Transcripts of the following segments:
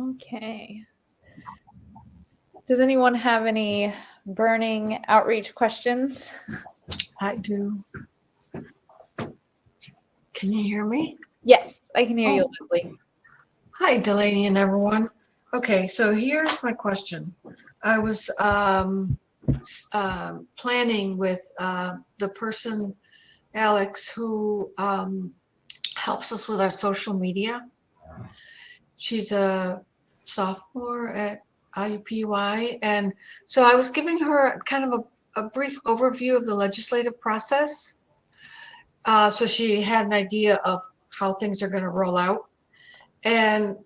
Okay. Does anyone have any burning outreach questions? I do. Can you hear me? Yes, I can hear you, Leslie. Hi, Delaney and everyone. Okay, so here's my question. I was planning with the person, Alex, who helps us with our social media. She's a sophomore at IUPUI, and so I was giving her kind of a brief overview of the legislative process, so she had an idea of how things are going to roll out. And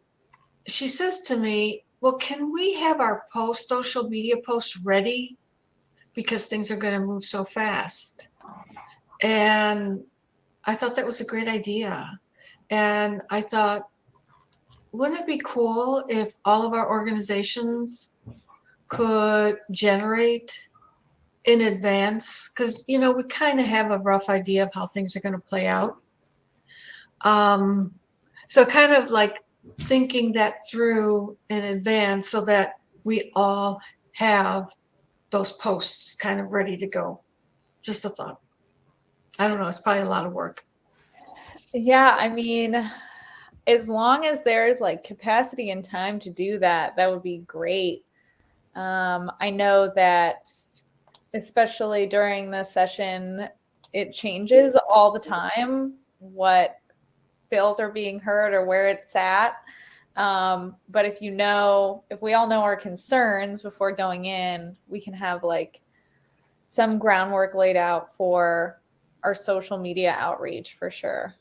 she says to me, well, can we have our social media posts ready because things are going to move so fast? And I thought that was a great idea. And I thought, wouldn't it be cool if all of our organizations could generate in advance? Because, we kind of have a rough idea of how things are going to play out. So kind of like thinking that through in advance so that we all have those posts kind of ready to go. Just a thought. I don't know. It's probably a lot of work. Yeah, I mean, as long as there's like capacity and time to do that, that would be great. I know that especially during the session, it changes all the time what bills are being heard or where it's at. But if we all know our concerns before going in, we can have like some groundwork laid out for our social media outreach for sure.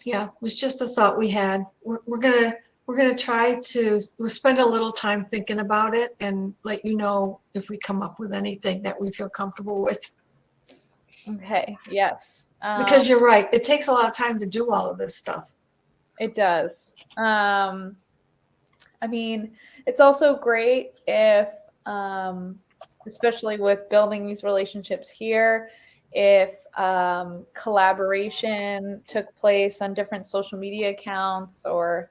Yeah, it was just a thought we had. We're gonna try to spend a little time thinking about it and let you know if we come up with anything that we feel comfortable with. Okay. Yes. Because you're right, it takes a lot of time to do all of this stuff. It does. I mean, it's also great if, especially with building these relationships here, if collaboration took place on different social media accounts or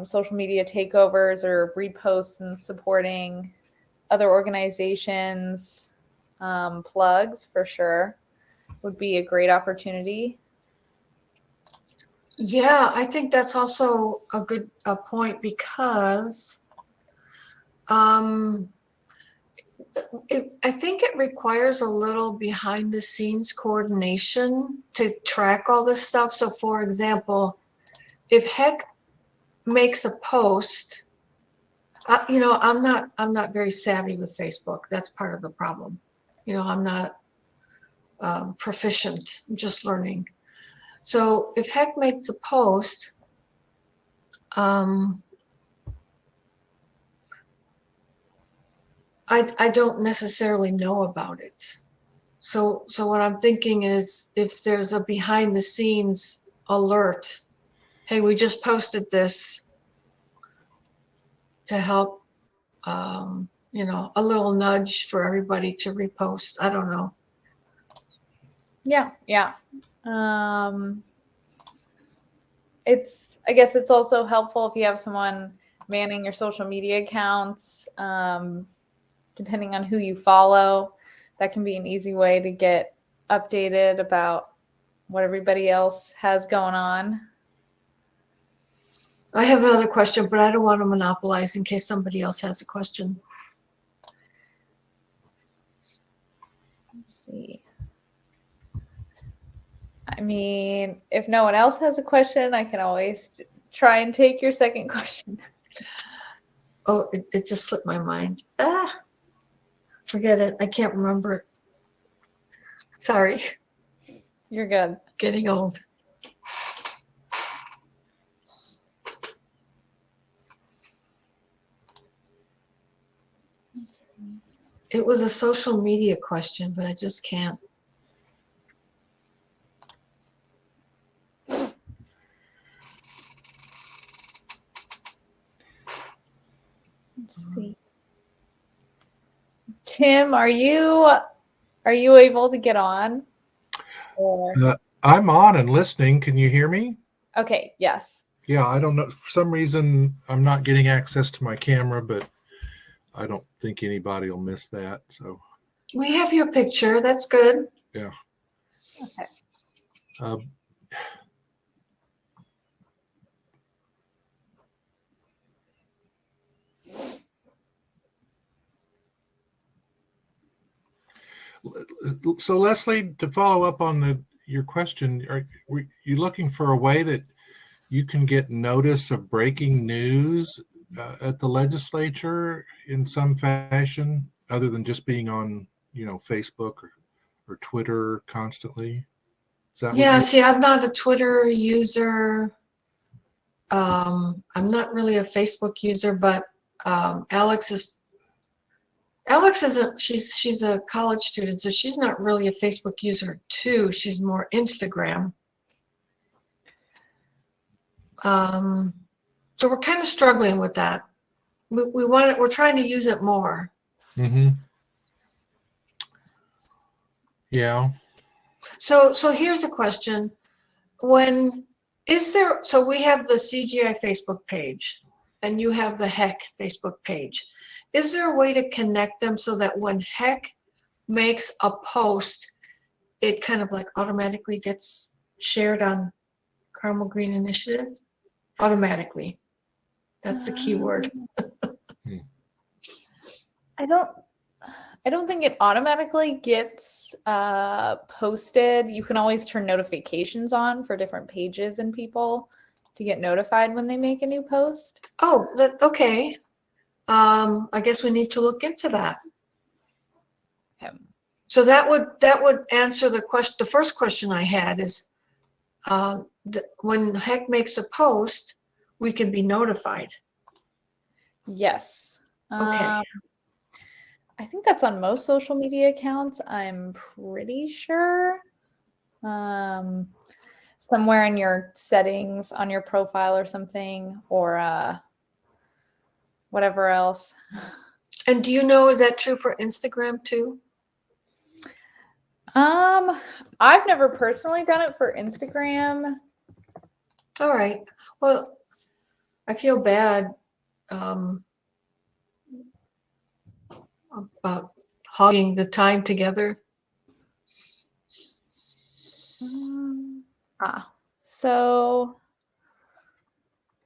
social media takeovers or reposts and supporting other organizations, plugs for sure would be a great opportunity. Yeah, I think that's also a good point because I think it requires a little behind the scenes coordination to track all this stuff. So, for example, if Heck makes a post, I'm not very savvy with Facebook. That's part of the problem. I'm not proficient. I'm just learning. So if Heck makes a post, I don't necessarily know about it. So what I'm thinking is if there's a behind the scenes alert, hey, we just posted this to help, a little nudge for everybody to repost. I don't know. Yeah. I guess it's also helpful if you have someone manning your social media accounts, depending on who you follow. That can be an easy way to get updated about what everybody else has going on. I have another question, but I don't want to monopolize in case somebody else has a question. Let's see. I mean, if no one else has a question, I can always try and take your second question. Oh, it just slipped my mind. Forget it. I can't remember it. Sorry. You're good. Getting old. It was a social media question, but I just can't. Let's see. Tim, are you able to get on? Or... I'm on and listening. Can you hear me? Okay, yes. Yeah, I don't know. For some reason, I'm not getting access to my camera, but I don't think anybody will miss that. So, We have your picture. That's good. yeah. Okay. Uh, so, Leslie, to follow up on your question, are you looking for a way that you can get notice of breaking news at the legislature in some fashion, other than just being on, Facebook or Twitter constantly? Is that what Yeah, you? see, I'm not a Twitter user. I'm not really a Facebook user, but Alex is. Alex isn't. She's a college student, so she's not really a Facebook user too. She's more Instagram. So we're kind of struggling with that. We want it. We're trying to use it more. Mm-hmm. Yeah. So here's a question. So we have the CGI Facebook page and you have the Heck Facebook page. Is there a way to connect them so that when Heck makes a post, it kind of like automatically gets shared on Carmel Green Initiative? Automatically. That's the key word. I don't think it automatically gets posted. You can always turn notifications on for different pages and people to get notified when they make a new post. Oh, okay. I guess we need to look into that. Okay. So that would answer the question. The first question I had is, when Heck makes a post, we can be notified. Yes. Okay. I think that's on most social media accounts. I'm pretty sure. Somewhere in your settings on your profile or something, or whatever else. And do you know, is that true for Instagram too? I've never personally done it for Instagram. All right. Well, I feel bad about hogging the time together. So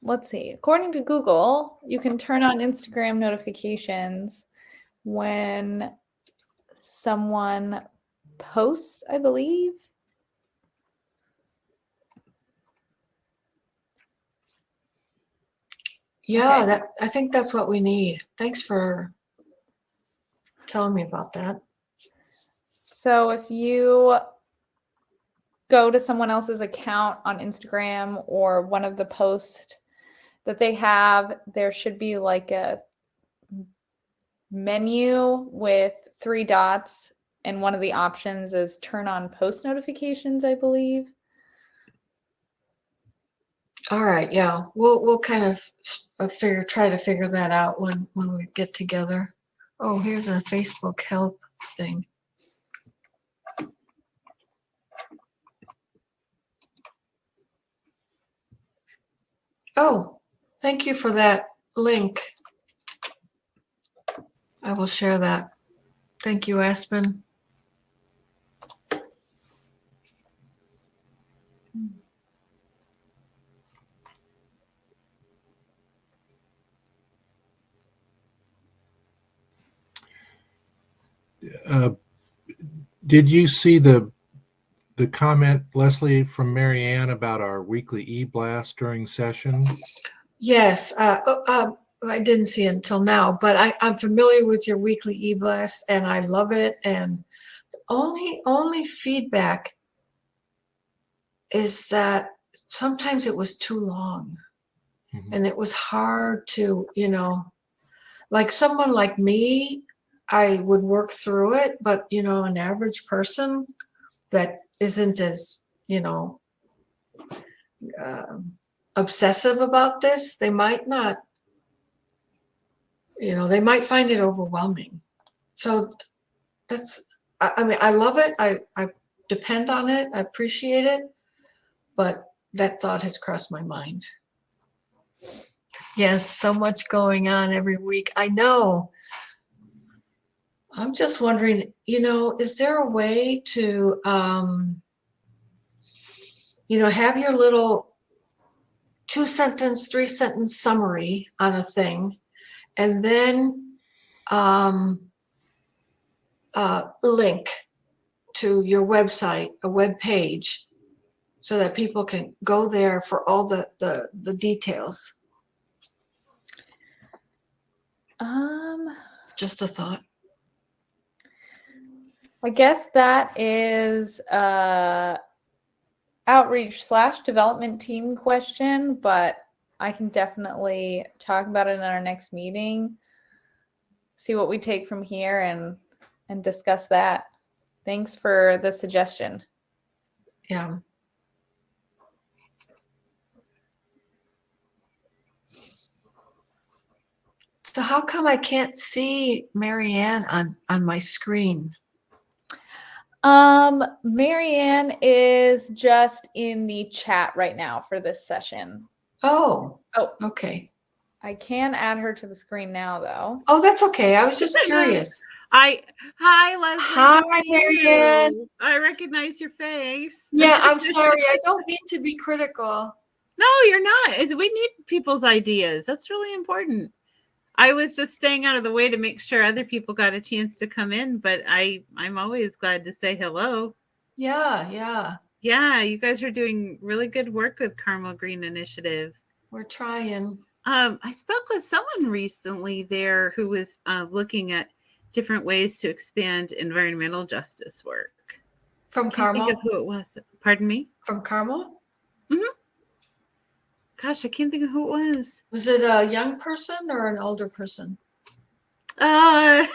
let's see. According to Google, you can turn on Instagram notifications when someone posts, I believe. Yeah, Okay. I think that's what we need. Thanks for telling me about that. So if you go to someone else's account on Instagram or one of the posts that they have, there should be like a menu with 3 dots, and one of the options is turn on post notifications, I believe. All right, yeah, we'll kind of try to figure that out when we get together. Oh, here's a Facebook help thing. Oh, thank you for that link. I will share that. Thank you, Aspen. Did you see the comment, Leslie, from Marianne about our weekly e-blast during session? Yes, I didn't see it until now, but I'm familiar with your weekly e-blast and I love it. And the only feedback is that sometimes it was too long and it was hard to, like someone like me, I would work through it, but an average person that isn't as, obsessive about this, they might not, they might find it overwhelming. So I mean, I love it. I depend on it. I appreciate it. But that thought has crossed my mind. Yes, so much going on every week. I know. I'm just wondering, is there a way to, have your little 2-sentence, 3-sentence summary on a thing, and then link to your website, a web page, so that people can go there for all the details. Just a thought. I guess that is outreach/development team question, but I can definitely talk about it in our next meeting, see what we take from here and discuss that. Thanks for the suggestion. Yeah. So how come I can't see Marianne on my screen? Marianne is just in the chat right now for this session. Oh, Oh, okay. I can add her to the screen now, though. Oh, that's okay. I was just curious. Hi, Leslie. Hi, Marianne. I recognize your face. Yeah, I'm sorry. I don't mean to be critical. No, you're not. We need people's ideas. That's really important. I was just staying out of the way to make sure other people got a chance to come in, but I'm always glad to say hello. Yeah. Yeah, you guys are doing really good work with Carmel Green Initiative. We're trying. I spoke with someone recently there who was looking at different ways to expand environmental justice work. From Carmel? Think of who it was. Pardon me? From Carmel? Mm-hmm. Gosh, I can't think of who it was. Was it a young person or an older person? Because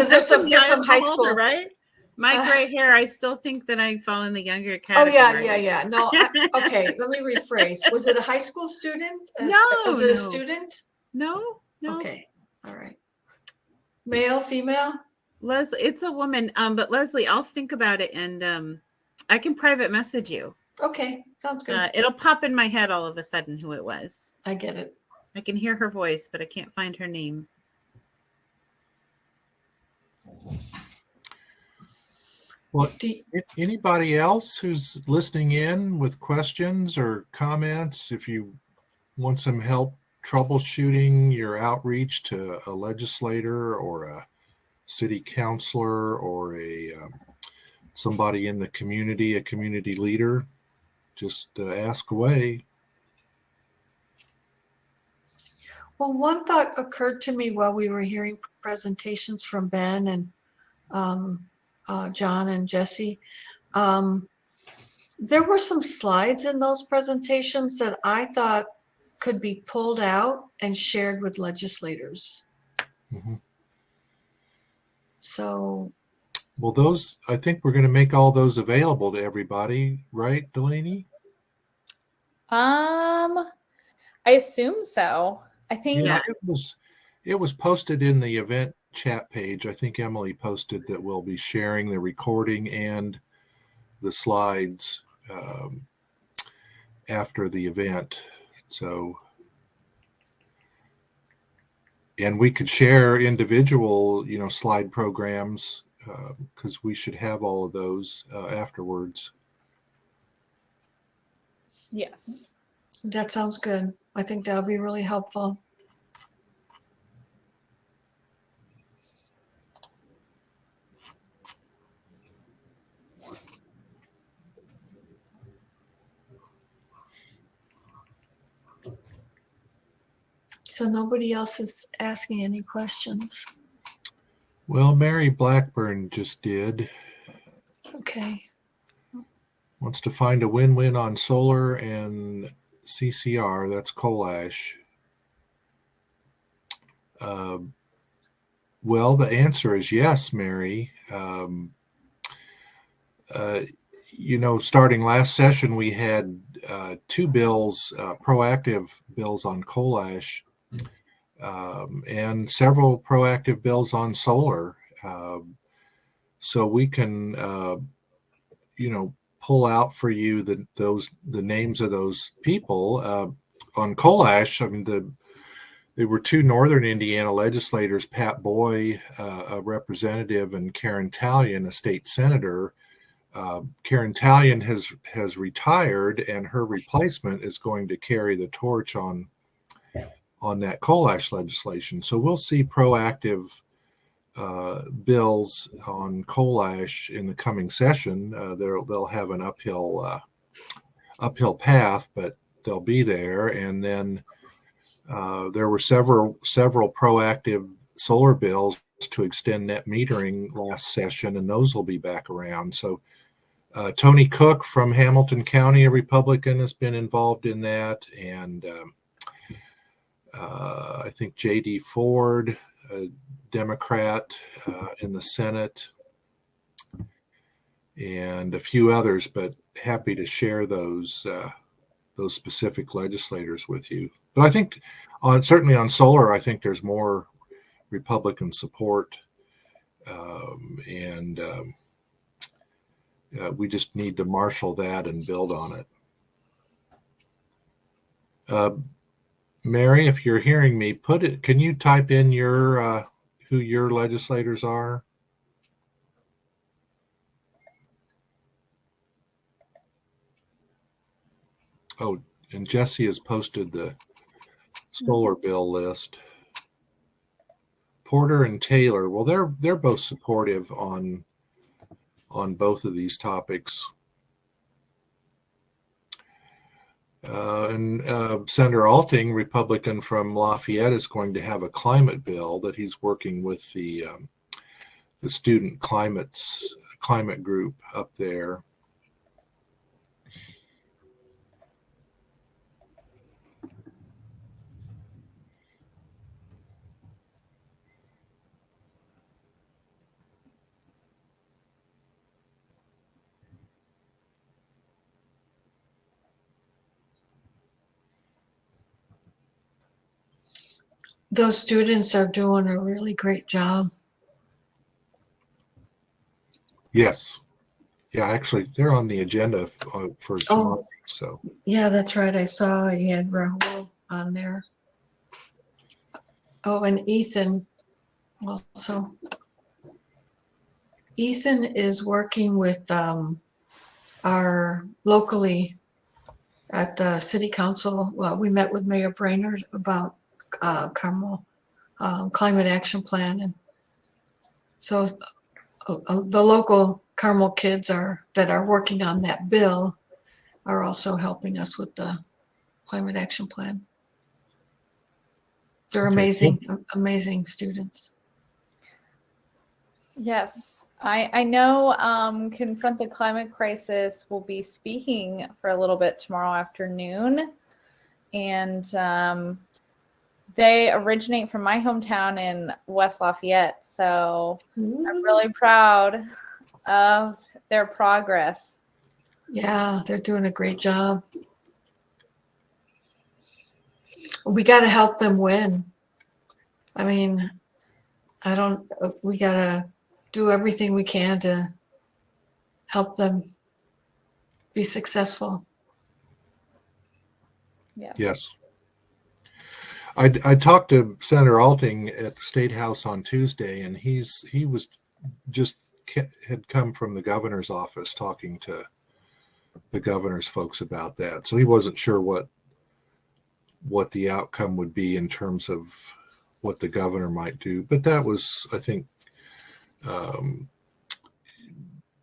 there's some high school, older, right? My gray hair, I still think that I fall in the younger category. Oh yeah. No, okay. Let me rephrase. Was it a high school student? No. Was it a student? No. Okay. All right. Male, female? Leslie, it's a woman. But Leslie, I'll think about it and I can private message you. Okay, sounds good. It'll pop in my head all of a sudden who it was. I get it. I can hear her voice, but I can't find her name. Well, anybody else who's listening in with questions or comments, if you want some help troubleshooting your outreach to a legislator or a city councilor or somebody in the community, a community leader, just ask away. Well, one thought occurred to me while we were hearing presentations from Ben and John and Jesse. There were some slides in those presentations that I thought could be pulled out and shared with legislators. Mm-hmm. So. Well, I think we're going to make all those available to everybody, right, Delaney? I assume so. I think. Yeah, it was posted in the event chat page. I think Emily posted that we'll be sharing the recording and the slides after the event. So, and we could share individual, slide programs because we should have all of those afterwards. Yes. That sounds good. I think that'll be really helpful. So nobody else is asking any questions. Well, Mary Blackburn just did. Okay. Wants to find a win-win on solar and CCR. That's coal ash. Well, the answer is yes, Mary. Starting last session, we had 2 bills, proactive bills on coal ash, and several proactive bills on solar. So we can, pull out for you the names of those people. on coal ash, I mean, there were two northern Indiana legislators, Pat Boy, a representative, and Karen Talion, a state senator. Karen Talion has retired, and her replacement is going to carry the torch on that coal ash legislation. So we'll see proactive bills on coal ash in the coming session. They'll have an uphill path, but they'll be there. And then there were several proactive solar bills to extend net metering last session, and those will be back around. So Tony Cook from Hamilton County, a Republican, has been involved in that, and I think J.D. Ford, a Democrat, in the Senate, and a few others, but happy to share those specific legislators with you. But I think certainly on solar, I think there's more Republican support, and we just need to marshal that and build on it. Mary, if you're hearing me, can you type in your who your legislators are? Oh, and Jesse has posted the solar bill list. Porter and Taylor, well, they're both supportive on both of these topics. And Senator Alting, Republican from Lafayette, is going to have a climate bill that he's working with the student climate group up there. Those students are doing a really great job. Yes. Yeah, actually, they're on the agenda for tomorrow. So yeah, that's right. I saw you had Rahul on there. Oh, and Ethan also. Ethan is working with our locally at the city council. Well, we met with Mayor Brainerd about Carmel climate action plan, and so the local Carmel kids that are working on that bill are also helping us with the climate action plan. They're amazing, amazing students. Yes, I know Confront the Climate Crisis will be speaking for a little bit tomorrow afternoon, and they originate from my hometown in West Lafayette, so I'm really proud of their progress. Yeah, they're doing a great job. We got to help them win. I mean, we got to do everything we can to help them be successful. Yes. I talked to Senator Alting at the State House on Tuesday, and he had come from the governor's office talking to the governor's folks about that. So he wasn't sure what the outcome would be in terms of what the governor might do. But that was, I think,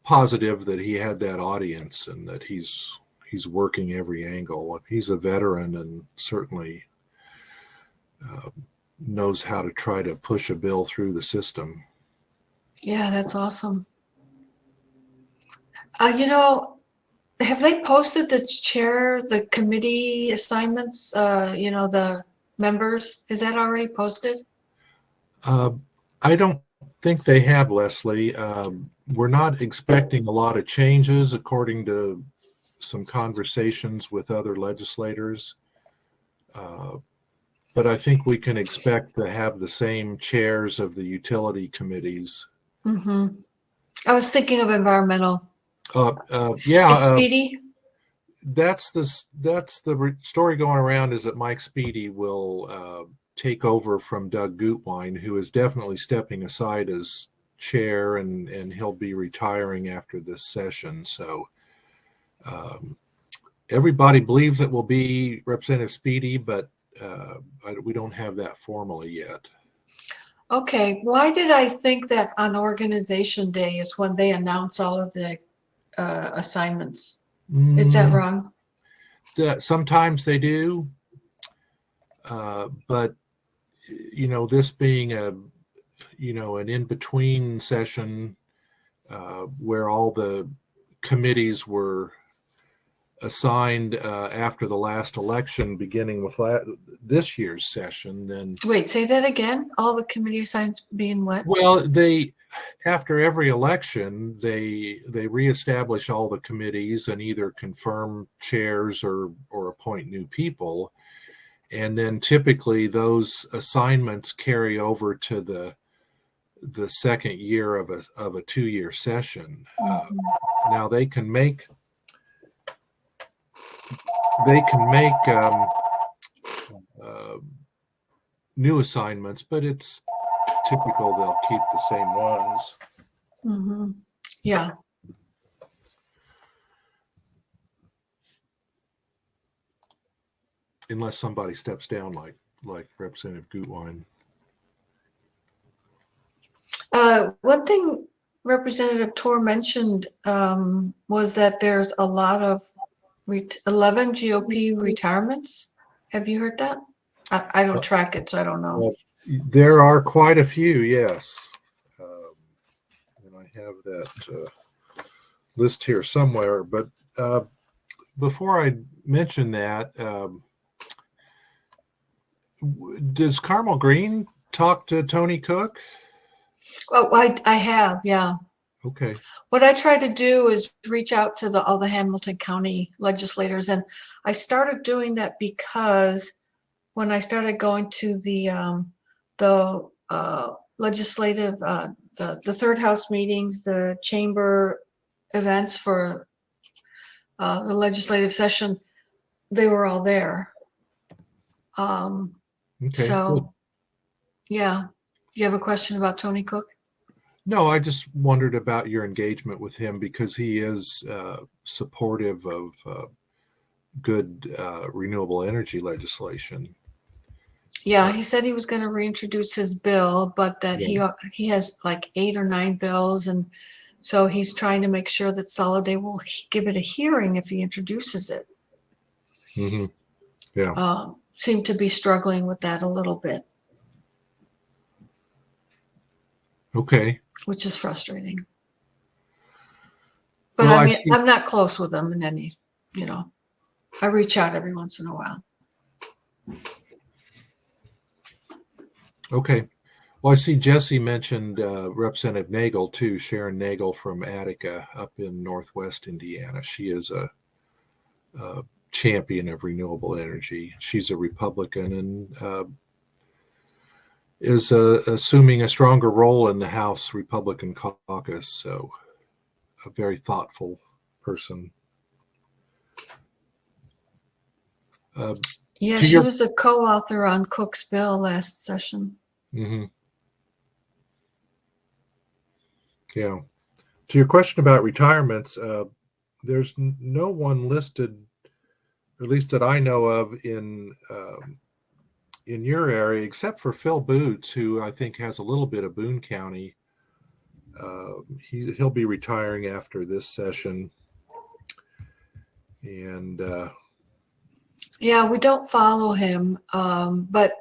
positive that he had that audience and that he's working every angle. He's a veteran and certainly knows how to try to push a bill through the system. Yeah, that's awesome. Have they posted the committee assignments, the members? Is that already posted? I don't think they have, Leslie. We're not expecting a lot of changes according to some conversations with other legislators. But I think we can expect to have the same chairs of the utility committees. Mm-hmm. I was thinking of environmental. Yeah. Speedy? that's the story going around, is that Mike Speedy will take over from Doug Gutwein, who is definitely stepping aside as chair, and he'll be retiring after this session. So everybody believes it will be Representative Speedy, but we don't have that formally yet. Okay, why did I think that on Organization Day is when they announce all of the assignments? Is that wrong? Sometimes they do, but this being an in-between session where all the committees were assigned after the last election, beginning with this year's session, then Wait, say that again. All the committee assignments being what? well, after every election, they reestablish all the committees and either confirm chairs or appoint new people. And then typically those assignments carry over to the second year of a 2-year session. Now they can make new assignments, but it's typical they'll keep the same ones. Mm-hmm. Yeah. Unless somebody steps down like Representative Gutwein. One thing Representative Tor mentioned was that there's a lot of 11 GOP retirements. Have you heard that? I don't track it, so I don't know. Well, there are quite a few, yes. And I have that list here somewhere. But before I mention that, does Carmel Green talk to Tony Cook? Oh, I have, yeah. Okay. What I try to do is reach out to all the Hamilton County legislators, and I started doing that because when I started going to the legislative, the third house meetings, the chamber events for the legislative session, they were all there. Okay. So, good. yeah. You have a question about Tony Cook? No, I just wondered about your engagement with him because he is supportive of good renewable energy legislation. Yeah, he said he was going to reintroduce his bill, but that he has like 8 or 9 bills, and so he's trying to make sure that Soliday will give it a hearing if he introduces it. Mm-hmm. Yeah. Seem to be struggling with that a little bit. Okay. Which is frustrating. But Well, I mean, I'm not close with him, and then he's, I reach out every once in a while. Okay. Well, I see Jesse mentioned Representative Nagel too, Sharon Nagel from Attica up in Northwest Indiana. She is a champion of renewable energy. She's a Republican and is assuming a stronger role in the House Republican caucus. So a very thoughtful person. Yeah, she was a co-author on Cook's bill last session. Mm-hmm. Yeah. To your question about retirements, there's no one listed, or at least that I know of, in your area, except for Phil Boots, who I think has a little bit of Boone County. He'll be retiring after this session, and yeah, we don't follow him, but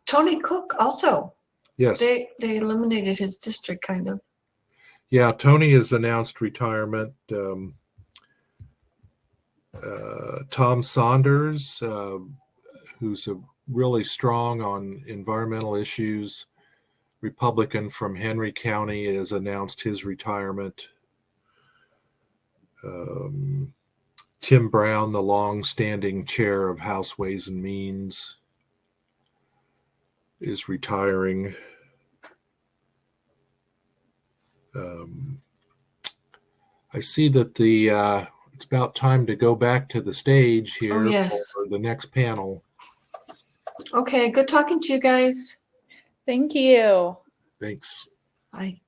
Tony Cook also. Yes, they eliminated his district, kind of. Yeah, Tony has announced retirement. Tom Saunders, who's really strong on environmental issues, Republican from Henry County, has announced his retirement. Tim Brown, the long-standing chair of House Ways and Means, is retiring. I see that the it's about time to go back to the stage here yes. for the next panel. Okay, good talking to you guys. Thank you. Thanks. Bye.